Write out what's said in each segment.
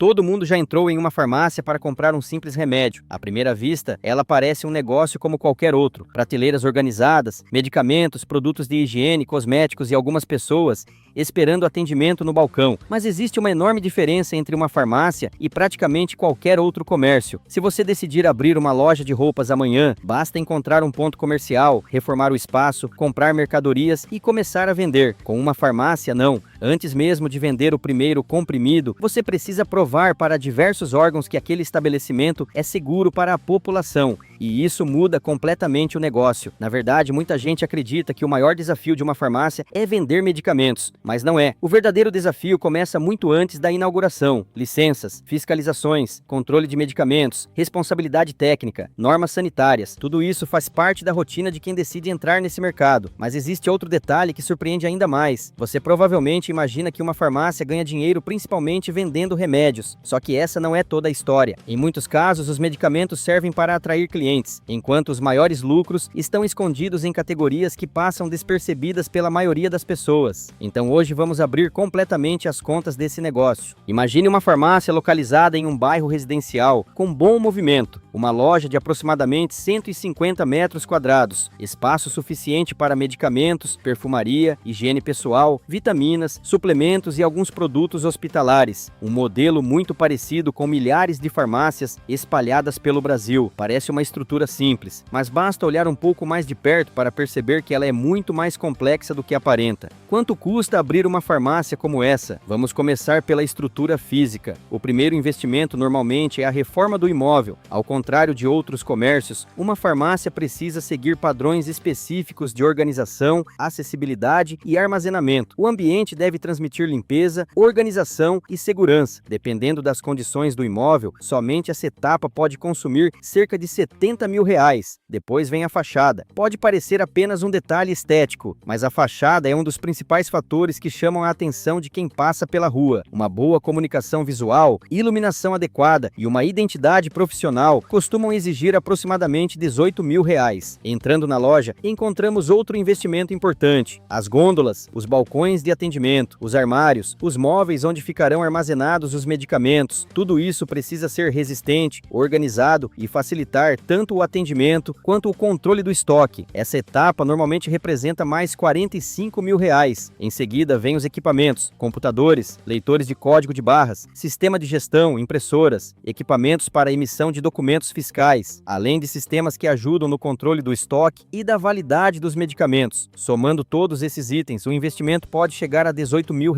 Todo mundo já entrou em uma farmácia para comprar um simples remédio. À primeira vista, ela parece um negócio como qualquer outro. Prateleiras organizadas, medicamentos, produtos de higiene, cosméticos e algumas pessoas esperando atendimento no balcão. Mas existe uma enorme diferença entre uma farmácia e praticamente qualquer outro comércio. Se você decidir abrir uma loja de roupas amanhã, basta encontrar um ponto comercial, reformar o espaço, comprar mercadorias e começar a vender. Com uma farmácia, não. Antes mesmo de vender o primeiro comprimido, você precisa provar para diversos órgãos que aquele estabelecimento é seguro para a população. E isso muda completamente o negócio. Na verdade, muita gente acredita que o maior desafio de uma farmácia é vender medicamentos, mas não é. O verdadeiro desafio começa muito antes da inauguração. Licenças, fiscalizações, controle de medicamentos, responsabilidade técnica, normas sanitárias. Tudo isso faz parte da rotina de quem decide entrar nesse mercado. Mas existe outro detalhe que surpreende ainda mais. Você provavelmente imagina que uma farmácia ganha dinheiro principalmente vendendo remédios. Só que essa não é toda a história. Em muitos casos, os medicamentos servem para atrair clientes, enquanto os maiores lucros estão escondidos em categorias que passam despercebidas pela maioria das pessoas. Então hoje vamos abrir completamente as contas desse negócio. Imagine uma farmácia localizada em um bairro residencial, com bom movimento, uma loja de aproximadamente 150 metros quadrados, espaço suficiente para medicamentos, perfumaria, higiene pessoal, vitaminas, suplementos e alguns produtos hospitalares. Um modelo muito parecido com milhares de farmácias espalhadas pelo Brasil. Parece uma estrutura simples, mas basta olhar um pouco mais de perto para perceber que ela é muito mais complexa do que aparenta. Quanto custa abrir uma farmácia como essa? Vamos começar pela estrutura física. O primeiro investimento normalmente é a reforma do imóvel. Ao contrário de outros comércios, uma farmácia precisa seguir padrões específicos de organização, acessibilidade e armazenamento. O ambiente deve transmitir limpeza, organização e segurança. Dependendo das condições do imóvel, somente essa etapa pode consumir cerca de R$70 mil. Depois vem a fachada. Pode parecer apenas um detalhe estético, mas a fachada é um dos principais fatores que chamam a atenção de quem passa pela rua. Uma boa comunicação visual, iluminação adequada e uma identidade profissional costumam exigir aproximadamente R$18 mil. Entrando na loja, encontramos outro investimento importante: as gôndolas, os balcões de atendimento, os armários, os móveis onde ficarão armazenados os medicamentos. Tudo isso precisa ser resistente, organizado e facilitar tanto o atendimento quanto o controle do estoque. Essa etapa normalmente representa mais R$45 mil. Em seguida vem os equipamentos, computadores, leitores de código de barras, sistema de gestão, impressoras, equipamentos para emissão de documentos fiscais, além de sistemas que ajudam no controle do estoque e da validade dos medicamentos. Somando todos esses itens, o investimento pode chegar a R$18 mil.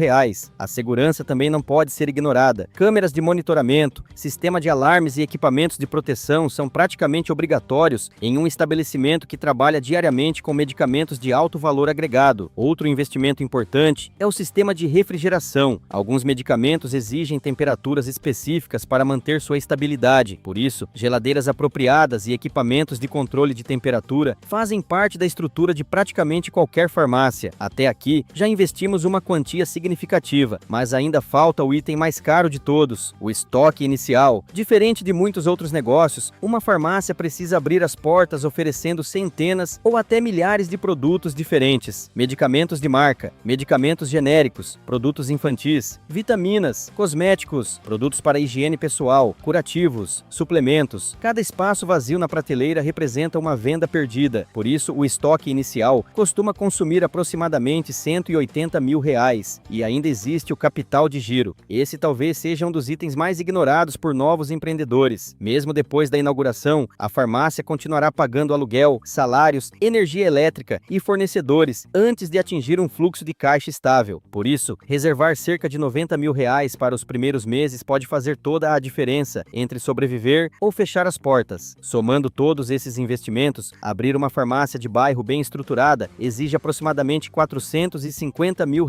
A segurança também não pode ser ignorada. Câmeras de monitoramento, sistema de alarmes e equipamentos de proteção são praticamente obrigatórios em um estabelecimento que trabalha diariamente com medicamentos de alto valor agregado. Outro investimento importante é o sistema de refrigeração. Alguns medicamentos exigem temperaturas específicas para manter sua estabilidade. Por isso, geladeiras apropriadas e equipamentos de controle de temperatura fazem parte da estrutura de praticamente qualquer farmácia. Até aqui, já investimos uma quantia significativa, mas ainda falta o item mais caro de todos: o estoque inicial. Diferente de muitos outros negócios, uma farmácia precisa abrir as portas oferecendo centenas ou até milhares de produtos diferentes. Medicamentos de marca, medicamentos genéricos, produtos infantis, vitaminas, cosméticos, produtos para higiene pessoal, curativos, suplementos. Cada espaço vazio na prateleira representa uma venda perdida. Por isso, o estoque inicial costuma consumir aproximadamente R$180 mil. E ainda existe o capital de giro. Esse talvez seja um dos itens mais ignorados por novos empreendedores. Mesmo depois da inauguração, a farmácia continuará pagando aluguel, salários, energia elétrica e fornecedores antes de atingir um fluxo de caixa estável. Por isso, reservar cerca de R$90 mil para os primeiros meses pode fazer toda a diferença entre sobreviver ou fechar as portas. Somando todos esses investimentos, abrir uma farmácia de bairro bem estruturada exige aproximadamente R$450 mil.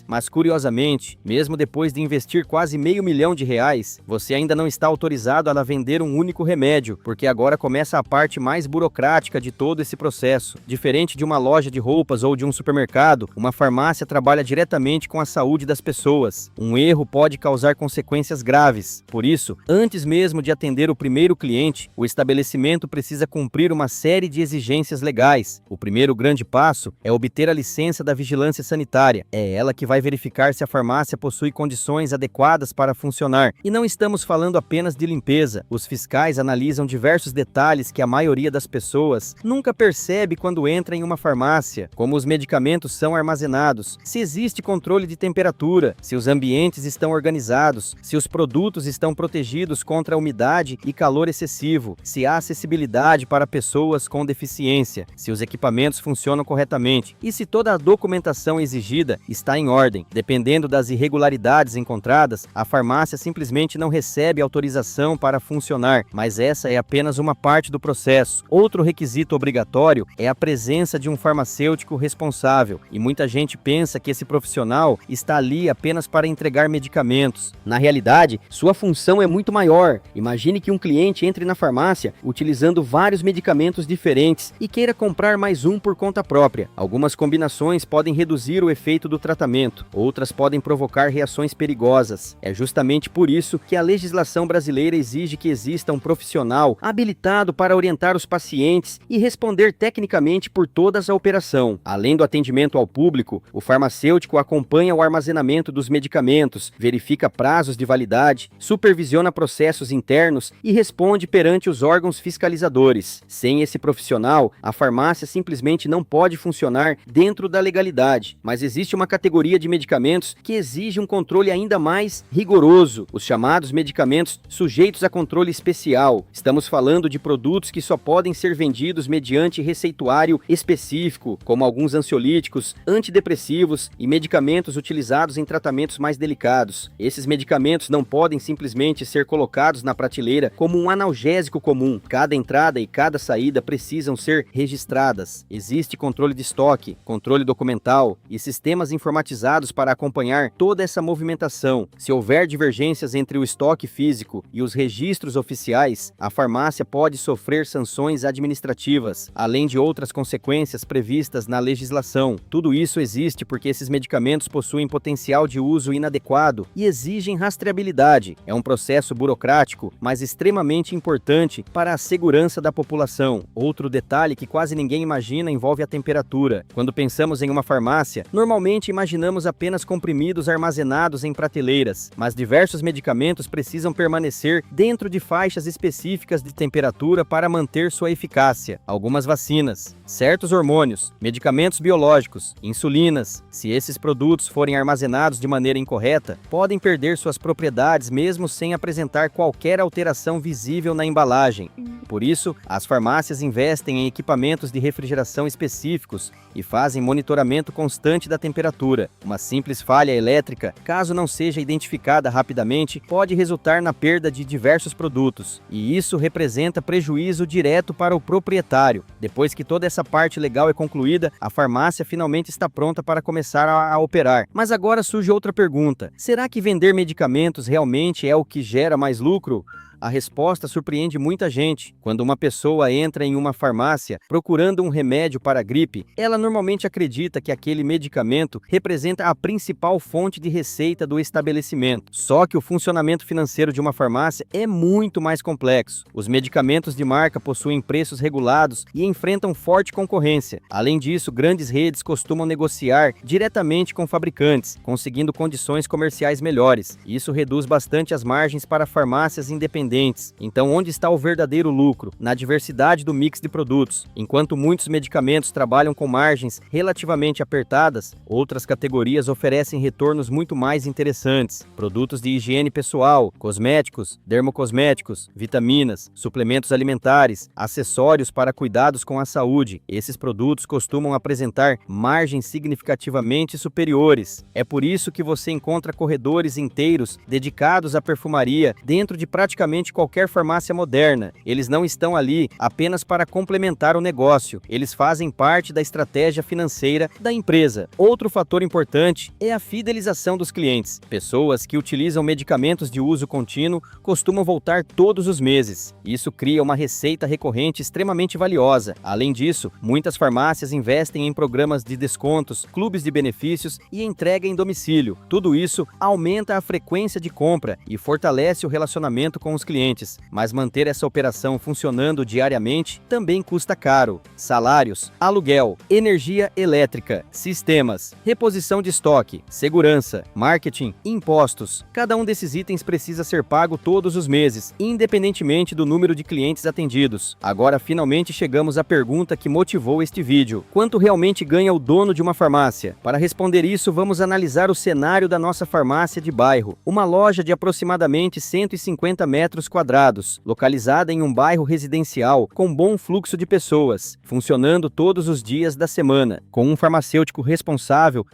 Mas curiosamente, mesmo depois de investir quase R$500 mil, você ainda não está autorizado a vender um único remédio, porque agora começa a parte mais burocrática de todo esse processo. Diferente de uma loja de roupas ou de um supermercado, uma farmácia trabalha diretamente com a saúde das pessoas. Um erro pode causar consequências graves. Por isso, antes mesmo de atender o primeiro cliente, o estabelecimento precisa cumprir uma série de exigências legais. O primeiro grande passo é obter a licença da vigilância sanitária. É ela que vai verificar se a farmácia possui condições adequadas para funcionar. E não estamos falando apenas de limpeza. Os fiscais analisam diversos detalhes que a maioria das pessoas nunca percebe quando entra em uma farmácia, como os medicamentos são armazenados, se existe controle de temperatura, se os ambientes estão organizados, se os produtos estão protegidos contra a umidade e calor excessivo, se há acessibilidade para pessoas com deficiência, se os equipamentos funcionam corretamente e se toda a documentação exigida está em ordem. Dependendo das irregularidades encontradas, a farmácia simplesmente não recebe autorização para funcionar, mas essa é apenas uma parte do processo. Outro requisito obrigatório é a presença de um farmacêutico responsável, e muita gente pensa que esse profissional está ali apenas para entregar medicamentos. Na realidade, sua função é muito maior. Imagine que um cliente entre na farmácia utilizando vários medicamentos diferentes e queira comprar mais um por conta própria. Algumas combinações podem reduzir o efeito do tratamento, outras podem provocar reações perigosas. É justamente por isso que a legislação brasileira exige que exista um profissional habilitado para orientar os pacientes e responder tecnicamente por toda a operação. Além do atendimento ao público, o farmacêutico acompanha o armazenamento dos medicamentos, verifica prazos de validade, supervisiona processos internos e responde perante os órgãos fiscalizadores. Sem esse profissional, a farmácia simplesmente não pode funcionar dentro da legalidade, mas existe uma categoria de medicamentos que exige um controle ainda mais rigoroso, os chamados medicamentos sujeitos a controle especial. Estamos falando de produtos que só podem ser vendidos mediante receituário específico, como alguns ansiolíticos, antidepressivos e medicamentos utilizados em tratamentos mais delicados. Esses medicamentos não podem simplesmente ser colocados na prateleira como um analgésico comum. Cada entrada e cada saída precisam ser registradas. Existe controle de estoque, controle documental e sistemas informatizados para acompanhar toda essa movimentação. Se houver divergências entre o estoque físico e os registros oficiais, a farmácia pode sofrer sanções administrativas, além de outras consequências previstas na legislação. Tudo isso existe porque esses medicamentos possuem potencial de uso inadequado e exigem rastreabilidade. É um processo burocrático, mas extremamente importante para a segurança da população. Outro detalhe que quase ninguém imagina envolve a temperatura. Quando pensamos em uma farmácia, normalmente imaginamos apenas comprimidos armazenados em prateleiras, mas diversos medicamentos precisam permanecer dentro de faixas específicas de temperatura para manter sua eficácia. Algumas vacinas, certos hormônios, medicamentos biológicos, insulinas, se esses produtos forem armazenados de maneira incorreta, podem perder suas propriedades mesmo sem apresentar qualquer alteração visível na embalagem. Por isso, as farmácias investem em equipamentos de refrigeração específicos e fazem monitoramento constante da temperatura. Uma simples falha elétrica, caso não seja identificada rapidamente, pode resultar na perda de diversos produtos, e isso representa prejuízo direto para o proprietário. Depois que toda essa parte legal é concluída, a farmácia finalmente está pronta para começar a operar. Mas agora surge outra pergunta: será que vender medicamentos realmente é o que gera mais lucro? A resposta surpreende muita gente. Quando uma pessoa entra em uma farmácia procurando um remédio para a gripe, ela normalmente acredita que aquele medicamento representa a principal fonte de receita do estabelecimento. Só que o funcionamento financeiro de uma farmácia é muito mais complexo. Os medicamentos de marca possuem preços regulados e enfrentam forte concorrência. Além disso, grandes redes costumam negociar diretamente com fabricantes, conseguindo condições comerciais melhores. Isso reduz bastante as margens para farmácias independentes. Então, onde está o verdadeiro lucro? Na diversidade do mix de produtos. Enquanto muitos medicamentos trabalham com margens relativamente apertadas, outras categorias oferecem retornos muito mais interessantes. Produtos de higiene pessoal, cosméticos, dermocosméticos, vitaminas, suplementos alimentares, acessórios para cuidados com a saúde. Esses produtos costumam apresentar margens significativamente superiores. É por isso que você encontra corredores inteiros dedicados à perfumaria dentro de praticamente qualquer farmácia moderna. Eles não estão ali apenas para complementar o negócio, eles fazem parte da estratégia financeira da empresa. Outro fator importante é a fidelização dos clientes. Pessoas que utilizam medicamentos de uso contínuo costumam voltar todos os meses. Isso cria uma receita recorrente extremamente valiosa. Além disso, muitas farmácias investem em programas de descontos, clubes de benefícios e entrega em domicílio. Tudo isso aumenta a frequência de compra e fortalece o relacionamento com os novos clientes, mas manter essa operação funcionando diariamente também custa caro. Salários, aluguel, energia elétrica, sistemas, reposição de estoque, segurança, marketing, impostos. Cada um desses itens precisa ser pago todos os meses, independentemente do número de clientes atendidos. Agora finalmente chegamos à pergunta que motivou este vídeo: quanto realmente ganha o dono de uma farmácia? Para responder isso, vamos analisar o cenário da nossa farmácia de bairro, uma loja de aproximadamente 150 metros quadrados, localizada em um bairro residencial com bom fluxo de pessoas, funcionando todos os dias da semana, com um farmacêutico responsável,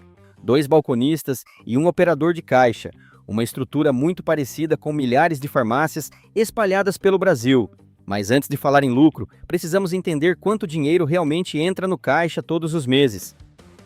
2 balconistas e um operador de caixa, uma estrutura muito parecida com milhares de farmácias espalhadas pelo Brasil. Mas antes de falar em lucro, precisamos entender quanto dinheiro realmente entra no caixa todos os meses.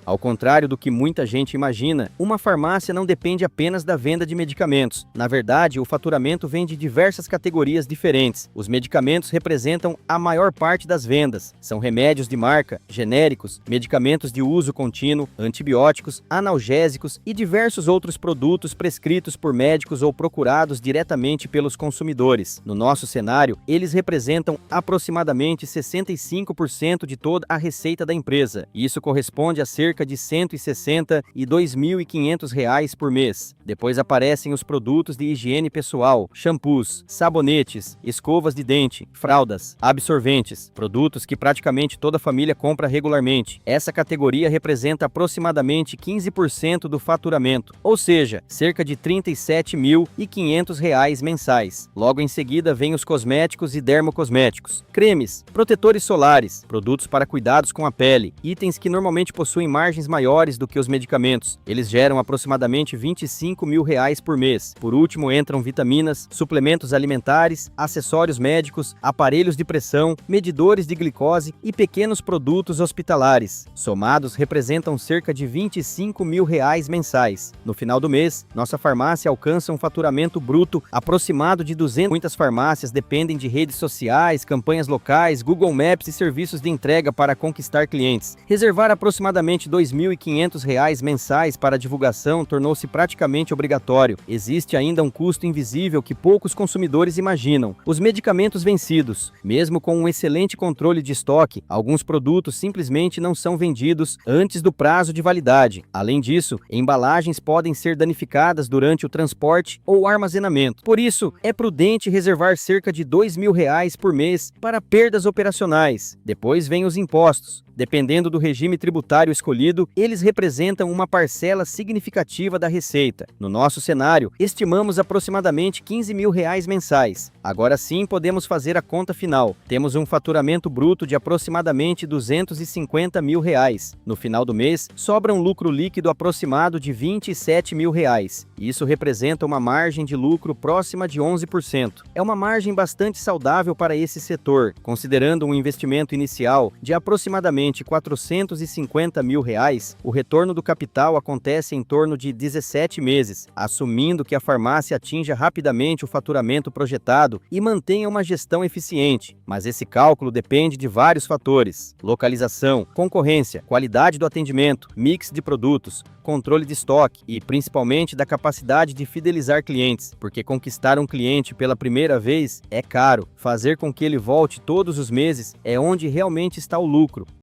Ao contrário do que muita gente imagina, uma farmácia não depende apenas da venda de medicamentos. Na verdade, o faturamento vem de diversas categorias diferentes. Os medicamentos representam a maior parte das vendas. São remédios de marca, genéricos, medicamentos de uso contínuo, antibióticos, analgésicos e diversos outros produtos prescritos por médicos ou procurados diretamente pelos consumidores. No nosso cenário, eles representam aproximadamente 65% de toda a receita da empresa. Isso corresponde a cerca de R$ 162.500 por mês. Depois aparecem os produtos de higiene pessoal, shampoos, sabonetes, escovas de dente, fraldas, absorventes, produtos que praticamente toda família compra regularmente. Essa categoria representa aproximadamente 15% do faturamento, ou seja, cerca de R$ 37.500 mensais. Logo em seguida vem os cosméticos e dermocosméticos, cremes, protetores solares, produtos para cuidados com a pele, itens que normalmente possuem margens maiores do que os medicamentos. Eles geram aproximadamente R$ 25.000 por mês. Por último entram vitaminas, suplementos alimentares, acessórios médicos, aparelhos de pressão, medidores de glicose e pequenos produtos hospitalares. Somados representam cerca de R$ 25.000 mensais. No final do mês, nossa farmácia alcança um faturamento bruto aproximado de 200. Muitas farmácias dependem de redes sociais, campanhas locais, Google Maps e serviços de entrega para conquistar clientes. Reservar aproximadamente R$ 2.500 mensais para divulgação tornou-se praticamente obrigatório. Existe ainda um custo invisível que poucos consumidores imaginam: os medicamentos vencidos. Mesmo com um excelente controle de estoque, alguns produtos simplesmente não são vendidos antes do prazo de validade. Além disso, embalagens podem ser danificadas durante o transporte ou armazenamento. Por isso, é prudente reservar cerca de R$ 2.000 por mês para perdas operacionais. Depois vem os impostos. Dependendo do regime tributário escolhido, eles representam uma parcela significativa da receita. No nosso cenário, estimamos aproximadamente R$ 15.000 mensais. Agora sim podemos fazer a conta final. Temos um faturamento bruto de aproximadamente R$ 250.000. No final do mês, sobra um lucro líquido aproximado de R$ 27.000. Isso representa uma margem de lucro próxima de 11%. É uma margem bastante saudável para esse setor, considerando um investimento inicial de aproximadamente R$ 450.000, o retorno do capital acontece em torno de 17 meses, assumindo que a farmácia atinja rapidamente o faturamento projetado e mantenha uma gestão eficiente. Mas esse cálculo depende de vários fatores: localização, concorrência, qualidade do atendimento, mix de produtos, controle de estoque e, principalmente, da capacidade de fidelizar clientes, porque conquistar um cliente pela primeira vez é caro. Fazer com que ele volte todos os meses é onde realmente está o lucro.